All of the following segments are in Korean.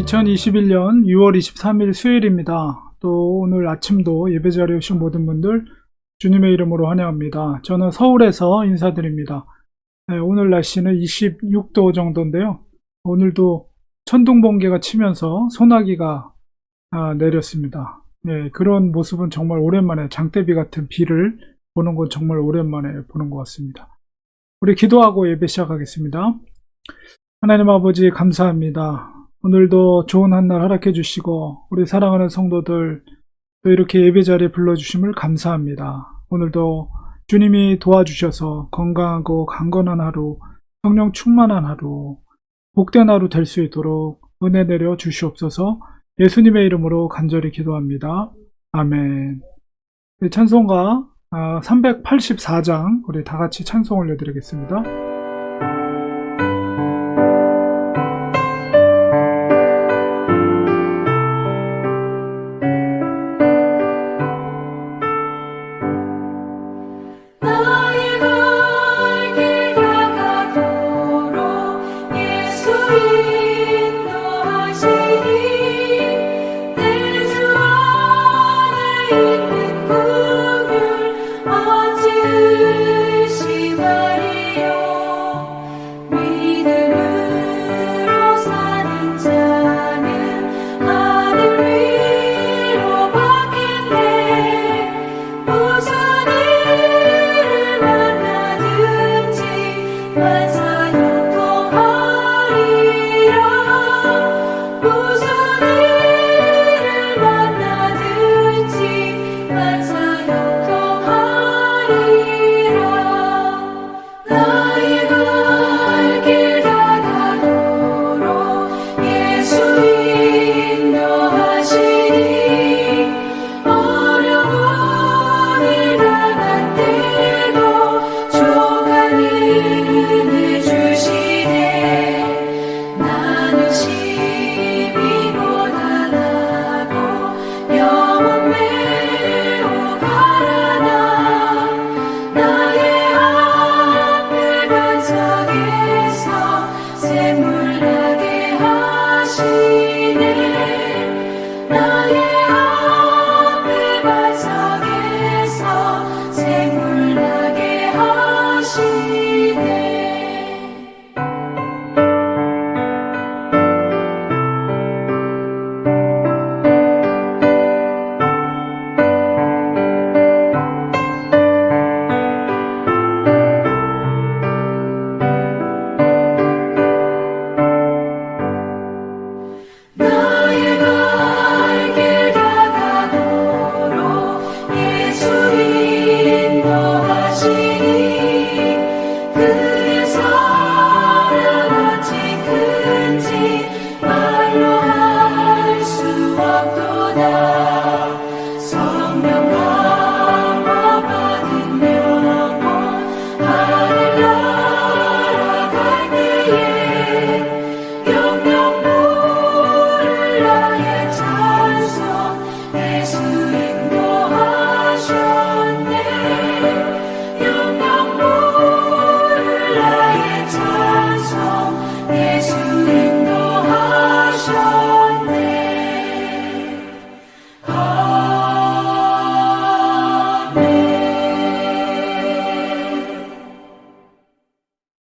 2021년 6월 23일 수요일입니다. 또 오늘 아침도 예배자리에 오신 모든 분들 주님의 이름으로 환영합니다. 저는 서울에서 인사드립니다. 오늘 날씨는 26도 정도인데요. 오늘도 천둥번개가 치면서 소나기가 내렸습니다. 그런 모습은 정말 오랜만에, 장대비 같은 비를 보는 건 정말 오랜만에 보는 것 같습니다. 우리 기도하고 예배 시작하겠습니다. 하나님 아버지 감사합니다. 오늘도 좋은 한날 허락해 주시고 우리 사랑하는 성도들 또 이렇게 예배 자리에 불러주심을 감사합니다. 오늘도 주님이 도와주셔서 건강하고 강건한 하루, 성령 충만한 하루, 복된 하루 될 수 있도록 은혜 내려 주시옵소서. 예수님의 이름으로 간절히 기도합니다. 아멘. 찬송가 384장 우리 다 같이 찬송 올려드리겠습니다.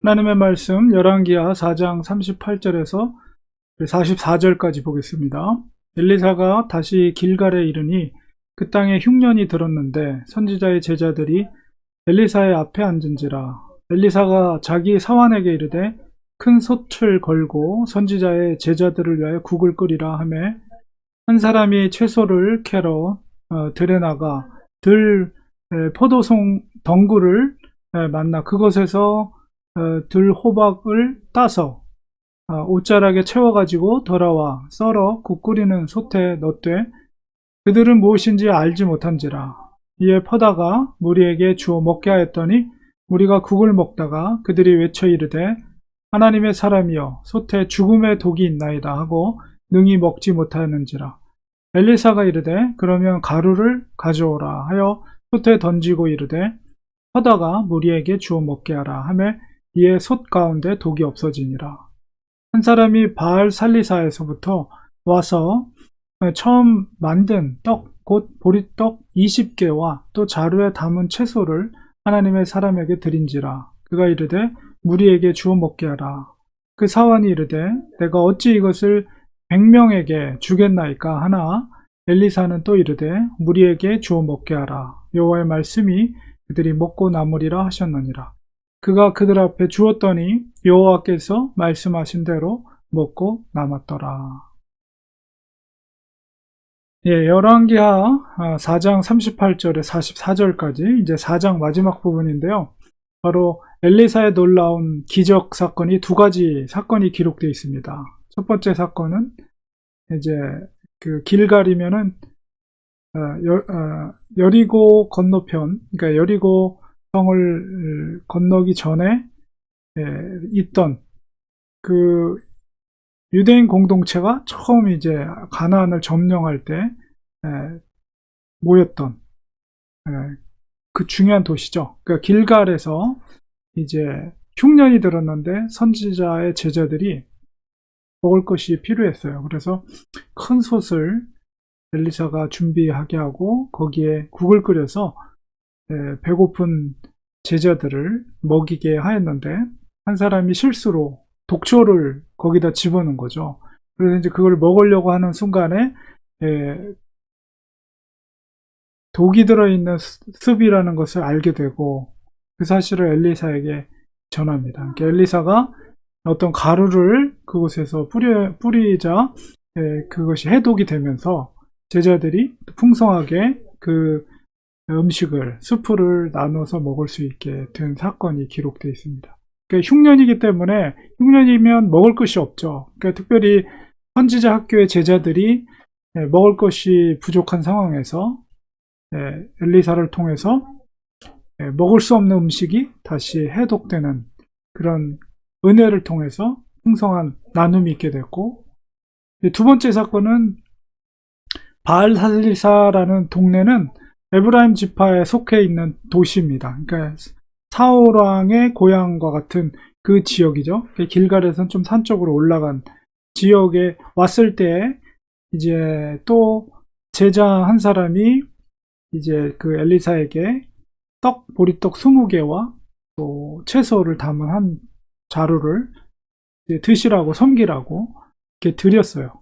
하나님의 말씀 열왕기하 4장 38절에서 44절까지 보겠습니다. 엘리사가 다시 길갈에 이르니 그 땅에 흉년이 들었는데 선지자의 제자들이 엘리사의 앞에 앉은지라. 엘리사가 자기 사환에게 이르되 큰 솥을 걸고 선지자의 제자들을 위하여 국을 끓이라 하매 한 사람이 채소를 캐러 들에 나가 포도송 덩굴을 만나 그것에서 들 호박을 따서 옷자락에 채워가지고 돌아와 썰어 국 끓이는 솥에 넣되 그들은 무엇인지 알지 못한지라. 이에 퍼다가 무리에게 주어 먹게 하였더니 무리가 국을 먹다가 그들이 외쳐 이르되 하나님의 사람이여 솥에 죽음의 독이 있나이다 하고 능히 먹지 못하였는지라. 엘리사가 이르되 그러면 가루를 가져오라 하여 솥에 던지고 이르되 퍼다가 무리에게 주어 먹게 하라 하매 이에 솥 가운데 독이 없어지니라. 한 사람이 바알 살리사에서부터 와서 처음 만든 떡, 곧 보리떡 20개와 또 자루에 담은 채소를 하나님의 사람에게 드린지라. 그가 이르되 무리에게 주어 먹게 하라. 그 사환이 이르되 내가 어찌 이것을 100명에게 주겠나이까 하나. 엘리사는 또 이르되 무리에게 주어 먹게 하라. 여호와의 말씀이 그들이 먹고 남으리라 하셨느니라. 그가 그들 앞에 주었더니 여호와께서 말씀하신 대로 먹고 남았더라. 예, 열왕기하 4장 38절에 44절까지 이제 4장 마지막 부분인데요. 바로 엘리사의 놀라운 기적 사건이 두 가지 사건이 기록되어 있습니다. 첫 번째 사건은 이제 그 길갈이면은 여리고 건너편, 그러니까 여리고 성을 건너기 전에 있던 그 유대인 공동체가 처음 이제 가나안을 점령할 때 모였던 그 중요한 도시죠. 그러니까 길갈에서 이제 흉년이 들었는데 선지자의 제자들이 먹을 것이 필요했어요. 그래서 큰 솥을 엘리사가 준비하게 하고 거기에 국을 끓여서 배고픈 제자들을 먹이게 하였는데 한 사람이 실수로 독초를 거기다 집어넣은 거죠. 그래서 이제 그걸 먹으려고 하는 순간에 독이 들어있는 습이라는 것을 알게 되고 그 사실을 엘리사에게 전합니다. 그러니까 엘리사가 어떤 가루를 그곳에서 뿌리자 그것이 해독이 되면서 제자들이 풍성하게 그 음식을, 수프를 나눠서 먹을 수 있게 된 사건이 기록되어 있습니다. 그러니까 흉년이기 때문에 흉년이면 먹을 것이 없죠. 그러니까 특별히 선지자 학교의 제자들이 먹을 것이 부족한 상황에서 엘리사를 통해서 먹을 수 없는 음식이 다시 해독되는 그런 은혜를 통해서 풍성한 나눔이 있게 됐고, 두 번째 사건은 바알살리사라는 동네는 에브라임 지파에 속해 있는 도시입니다. 그러니까 사울왕의 고향과 같은 그 지역이죠. 길갈에서는 좀 산쪽으로 올라간 지역에 왔을 때 이제 또 제자 한 사람이 이제 그 엘리사에게 보리떡 20개와 또 채소를 담은 한 자루를 드시라고 섬기라고 이렇게 드렸어요.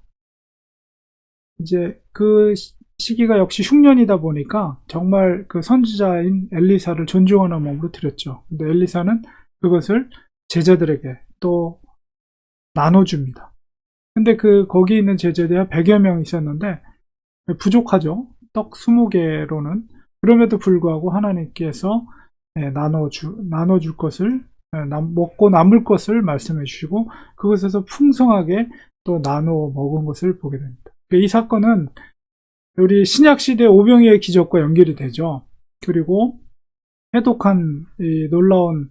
이제 그 시기가 역시 흉년이다 보니까 정말 그 선지자인 엘리사를 존중하는 마음으로 드렸죠. 근데 엘리사는 그것을 제자들에게 또 나눠줍니다. 근데 거기 있는 제자들이 100여 명 있었는데 부족하죠. 떡 20개로는. 그럼에도 불구하고 하나님께서 나눠줄 것을, 먹고 남을 것을 말씀해 주시고 그것에서 풍성하게 또 나눠 먹은 것을 보게 됩니다. 이 사건은 우리 신약시대 오병이의 기적과 연결이 되죠. 그리고 해독한 이 놀라운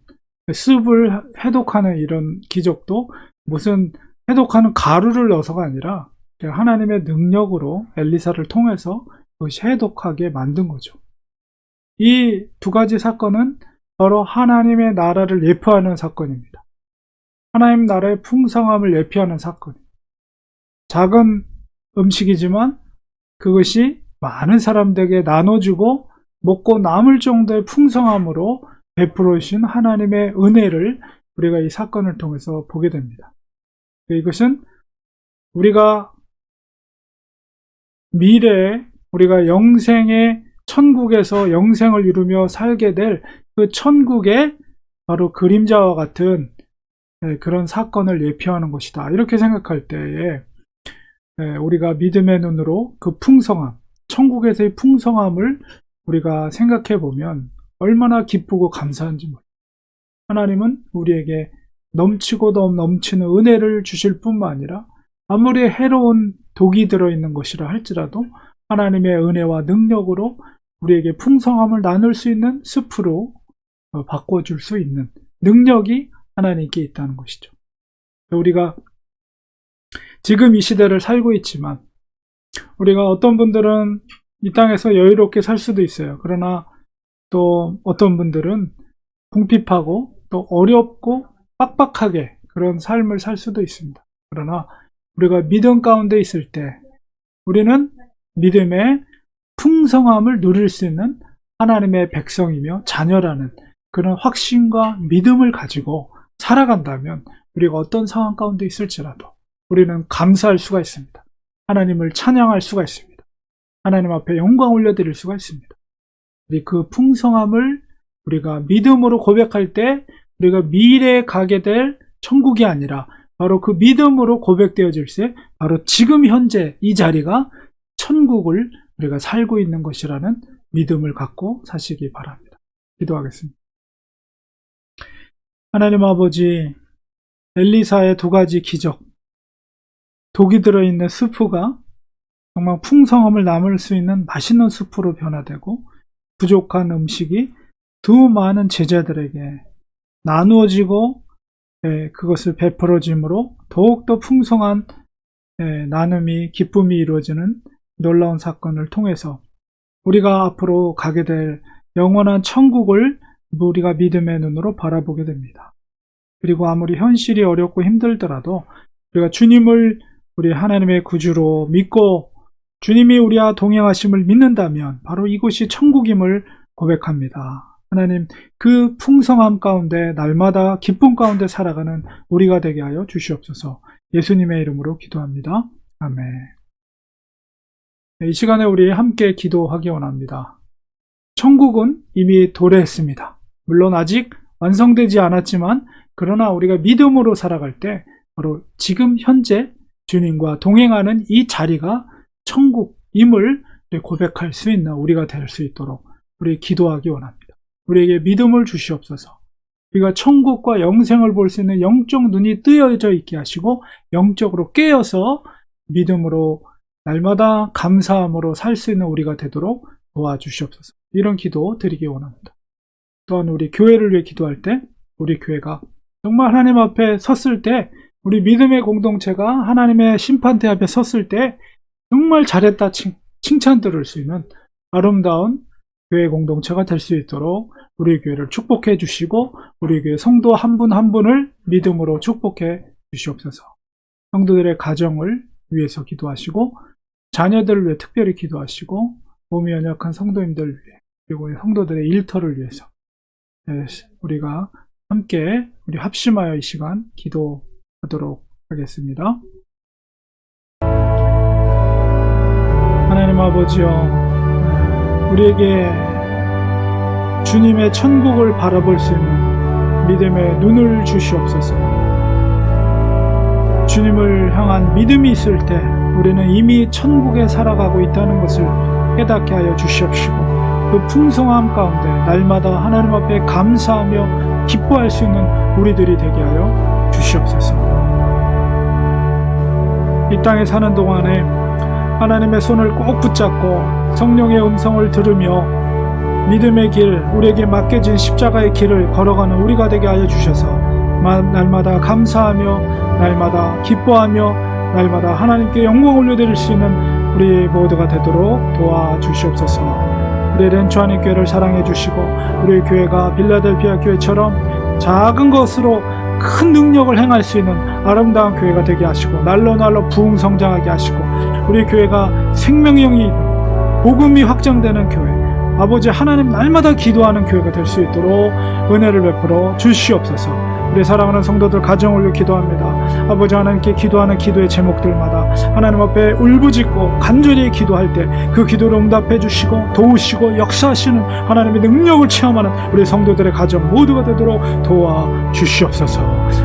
습을 해독하는 이런 기적도 무슨 해독하는 가루를 넣어서가 아니라 하나님의 능력으로 엘리사를 통해서 그것이 해독하게 만든 거죠. 이 두 가지 사건은 바로 하나님의 나라를 예표하는 사건입니다. 하나님 나라의 풍성함을 예표하는 사건입니다. 작은 음식이지만 그것이 많은 사람들에게 나눠주고 먹고 남을 정도의 풍성함으로 베풀어 주신 하나님의 은혜를 우리가 이 사건을 통해서 보게 됩니다. 이것은 우리가 미래에 우리가 영생의 천국에서 영생을 이루며 살게 될 그 천국의 바로 그림자와 같은 그런 사건을 예표하는 것이다. 이렇게 생각할 때에 우리가 믿음의 눈으로 그 풍성함, 천국에서의 풍성함을 우리가 생각해 보면 얼마나 기쁘고 감사한지 몰라요. 하나님은 우리에게 넘치고 넘치는 은혜를 주실 뿐만 아니라 아무리 해로운 독이 들어있는 것이라 할지라도 하나님의 은혜와 능력으로 우리에게 풍성함을 나눌 수 있는 숲으로 바꿔줄 수 있는 능력이 하나님께 있다는 것이죠. 우리가 지금 이 시대를 살고 있지만 우리가 어떤 분들은 이 땅에서 여유롭게 살 수도 있어요. 그러나 또 어떤 분들은 궁핍하고 또 어렵고 빡빡하게 그런 삶을 살 수도 있습니다. 그러나 우리가 믿음 가운데 있을 때 우리는 믿음의 풍성함을 누릴 수 있는 하나님의 백성이며 자녀라는 그런 확신과 믿음을 가지고 살아간다면 우리가 어떤 상황 가운데 있을지라도 우리는 감사할 수가 있습니다. 하나님을 찬양할 수가 있습니다. 하나님 앞에 영광 올려드릴 수가 있습니다. 그 풍성함을 우리가 믿음으로 고백할 때 우리가 미래에 가게 될 천국이 아니라 바로 그 믿음으로 고백되어질 때 바로 지금 현재 이 자리가 천국을 우리가 살고 있는 것이라는 믿음을 갖고 사시기 바랍니다. 기도하겠습니다. 하나님 아버지, 엘리사의 2가지 기적, 독이 들어있는 스프가 정말 풍성함을 남을 수 있는 맛있는 스프로 변화되고 부족한 음식이 두 많은 제자들에게 나누어지고 그것을 베풀어짐으로 더욱더 풍성한 나눔이 기쁨이 이루어지는 놀라운 사건을 통해서 우리가 앞으로 가게 될 영원한 천국을 우리가 믿음의 눈으로 바라보게 됩니다. 그리고 아무리 현실이 어렵고 힘들더라도 우리가 주님을 우리 하나님의 구주로 믿고 주님이 우리와 동행하심을 믿는다면 바로 이곳이 천국임을 고백합니다. 하나님, 그 풍성함 가운데 날마다 기쁨 가운데 살아가는 우리가 되게 하여 주시옵소서. 예수님의 이름으로 기도합니다. 아멘. 이 시간에 우리 함께 기도하기 원합니다. 천국은 이미 도래했습니다. 물론 아직 완성되지 않았지만 그러나 우리가 믿음으로 살아갈 때 바로 지금 현재 주님과 동행하는 이 자리가 천국임을 고백할 수 있는 우리가 될 수 있도록 우리 기도하기 원합니다. 우리에게 믿음을 주시옵소서. 우리가 천국과 영생을 볼 수 있는 영적 눈이 뜨여져 있게 하시고 영적으로 깨어서 믿음으로 날마다 감사함으로 살 수 있는 우리가 되도록 도와주시옵소서. 이런 기도 드리기 원합니다. 또한 우리 교회를 위해 기도할 때 우리 교회가 정말 하나님 앞에 섰을 때 우리 믿음의 공동체가 하나님의 심판대 앞에 섰을 때 정말 잘했다 칭찬 들을 수 있는 아름다운 교회 공동체가 될 수 있도록 우리 교회를 축복해 주시고 우리 교회 성도 한 분 한 분을 믿음으로 축복해 주시옵소서. 성도들의 가정을 위해서 기도하시고 자녀들을 위해 특별히 기도하시고 몸이 연약한 성도님들 위해 그리고 성도들의 일터를 위해서 우리가 함께 우리 합심하여 이 시간 기도하도록 하겠습니다. 하나님 아버지여, 우리에게 주님의 천국을 바라볼 수 있는 믿음의 눈을 주시옵소서. 주님을 향한 믿음이 있을 때 우리는 이미 천국에 살아가고 있다는 것을 깨닫게 하여 주시옵시고 그 풍성함 가운데 날마다 하나님 앞에 감사하며 기뻐할 수 있는 우리들이 되게 하여 주시옵소서. 이 땅에 사는 동안에 하나님의 손을 꼭 붙잡고 성령의 음성을 들으며 믿음의 길, 우리에게 맡겨진 십자가의 길을 걸어가는 우리가 되게 하여 주셔서 날마다 감사하며 날마다 기뻐하며 날마다 하나님께 영광 올려드릴 수 있는 우리 모두가 되도록 도와주시옵소서. 우리 렌초하는 교회를 사랑해 주시고 우리 교회가 빌라델피아 교회처럼 작은 것으로 큰 능력을 행할 수 있는 아름다운 교회가 되게 하시고 날로 부흥성장하게 하시고 우리 교회가 생명력이 있는 복음이 확장되는 교회, 아버지 하나님 날마다 기도하는 교회가 될 수 있도록 은혜를 베풀어 주시옵소서. 우리 사랑하는 성도들 가정을 위해 기도합니다. 아버지 하나님께 기도하는 기도의 제목들마다 하나님 앞에 울부짖고 간절히 기도할 때 그 기도를 응답해 주시고 도우시고 역사하시는 하나님의 능력을 체험하는 우리 성도들의 가정 모두가 되도록 도와주시옵소서.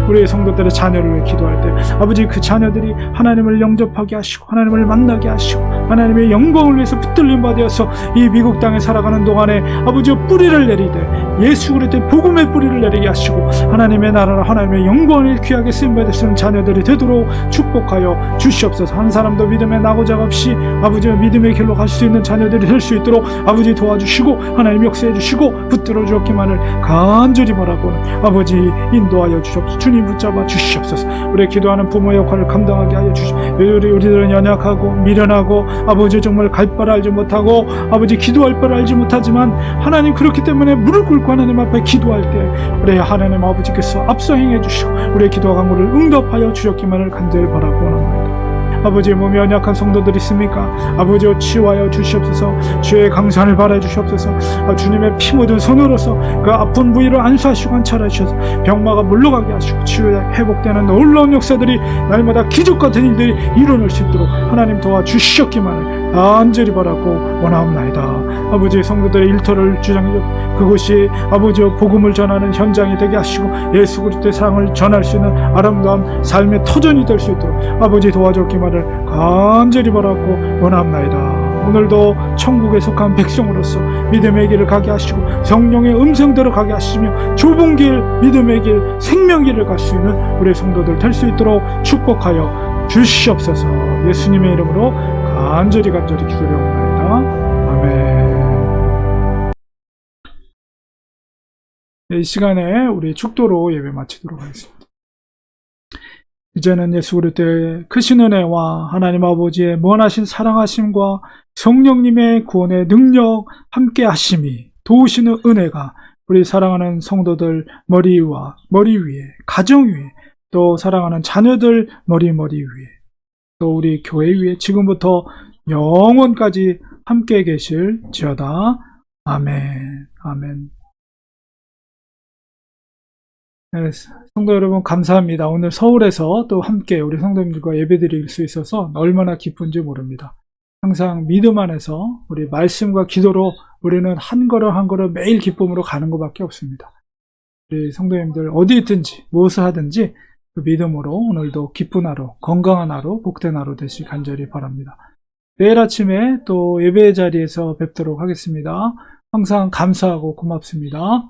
우리 성도들의 자녀를 위해 기도할 때 아버지 그 자녀들이 하나님을 영접하게 하시고 하나님을 만나게 하시고 하나님의 영광을 위해서 붙들림 받아서 이 미국 땅에 살아가는 동안에 아버지 뿌리를 내리되 예수 그리스도의 복음의 뿌리를 내리게 하시고 하나님의 나라라 하나님의 영광을 귀하게 쓰임받으시는 자녀들이 되도록 축복하여 주시옵소서. 한 사람도 믿음의 낙오자가 없이 아버지의 믿음의 길로 갈 수 있는 자녀들이 될 수 있도록 아버지 도와주시고 하나님 역사해 주시고 붙들어 주었기만을 간절히 바라고는 아버지 인도하여 주시옵소서. 주님 붙잡아 주시옵소서. 우리 기도하는 부모 역할을 감당하게 하여 주시옵소서. 우리들은 연약하고 미련하고 아버지 정말 갈 바를 알지 못하고 아버지 기도할 바를 알지 못하지만 하나님 그렇기 때문에 무릎 꿇고 하나님 앞에 기도할 때 우리 하나님 아버지께서 앞서 행해 주시고 우리의 기도와 간구를 응답하여 주셨기만을 간절히 바라고 원합니다. 아버지 몸이 연약한 성도들이 있습니까? 아버지여 치유하여 주시옵소서. 주의 강산을 바라여 주시옵소서. 주님의 피 묻은 손으로서 그 아픈 부위를 안수하시고 관찰하셔서 병마가 물러가게 하시고 치유에 회복되는 놀라운 역사들이 날마다 기적 같은 일들이 일어날 수 있도록 하나님 도와주시옵기만을 간절히 바라고 원하옵나이다. 아버지 성도들의 일터를 주장해 그곳이 아버지여 복음을 전하는 현장이 되게 하시고 예수 그리스도의 사랑을 전할 수 있는 아름다운 삶의 터전이 될 수 있도록 아버지 도와주옵기만을 간절히 바라고 원하옵나이다. 오늘도 천국에 속한 백성으로서 믿음의 길을 가게 하시고 성령의 음성대로 가게 하시며 좁은 길, 믿음의 길, 생명길을 갈 수 있는 우리 성도들 될 수 있도록 축복하여 주시옵소서. 예수님의 이름으로 간절히 기도하옵나이다. 아멘. 이 시간에 우리 축도로 예배 마치도록 하겠습니다. 이제는 예수 그리스도의 크신 은혜와 하나님 아버지의 무한하신 사랑하심과 성령님의 구원의 능력 함께 하심이 도우시는 은혜가 우리 사랑하는 성도들 머리 위에 가정 위에 또 사랑하는 자녀들 머리 위에 또 우리 교회 위에 지금부터 영원까지 함께 계실지어다. 아멘. 아멘. 네, 성도 여러분 감사합니다. 오늘 서울에서 또 함께 우리 성도님들과 예배드릴 수 있어서 얼마나 기쁜지 모릅니다. 항상 믿음 안에서 우리 말씀과 기도로 우리는 한 걸음 한 걸음 매일 기쁨으로 가는 것밖에 없습니다. 우리 성도님들 어디 있든지 무엇을 하든지 그 믿음으로 오늘도 기쁜 하루, 건강한 하루, 복된 하루 되시 간절히 바랍니다. 내일 아침에 또 예배 자리에서 뵙도록 하겠습니다. 항상 감사하고 고맙습니다.